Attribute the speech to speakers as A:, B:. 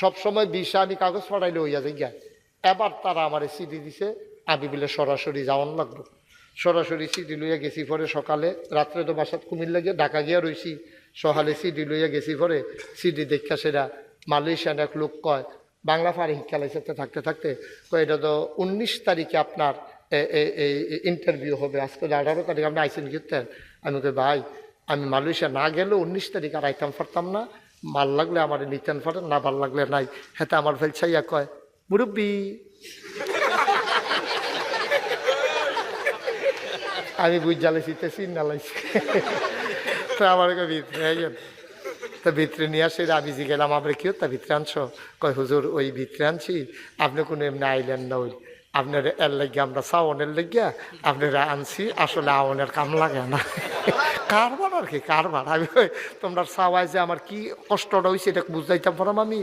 A: সবসময় ভিসা আমি কাগজ পাঠাইলে হইয়া যাই গা। এবার তারা আমার সিডি দিছে, আমি বলে সরাসরি যাওয়ান লাগবো। সরাসরি সিডি লইয়া গেছি পরে সকালে, রাত্রে তো বাসাত কুমিল্লা গিয়ে ঢাকা গিয়া রইছি, সকালে সিডি লইয়া গেছি পরে সিডি দেখা সেটা মালয়েশিয়ান এক লোক কয়, বাংলা পারে শিক্ষা লাইসেন্সে থাকতে থাকতে কয় এটা তো 19 তারিখে আপনার ইন্টারভিউ হবে, আজকে 18 তারিখ আপনি আইসেন কিনতেন। আমি কই ভাই আমি মালয়েশিয়া না গেলেও 19 তারিখ আর আইতাম পারতাম না, ভাল লাগলে আমার নিতেন পারেন, না ভাল লাগলে নাই। হেতে আমার ফেলছাইয়া কয় মুরব্বী। আমি বুঝ জ্বালাইছি চিন্না লাইছি। তো আমার ভিতরে গেল, তা ভিতরে নিয়ে আসে আমি গেলাম আমরা কি তা ভিতরে আনছো? কয় হুজুর ওই ভিতরে আনছি, আপনি কোনো এমনি আইলেন না, ওই আপনার এর লাগিয়া আমরা সাওনের লাগিয়া আপনারা আনছি, আসলে আওনের কাম লাগে না। কারবার আর কি কারবার। আমি তোমরা সাওয়াই যে আমার কি কষ্টটা হয়েছে এটা বুঝাইতাম পারাম আমি।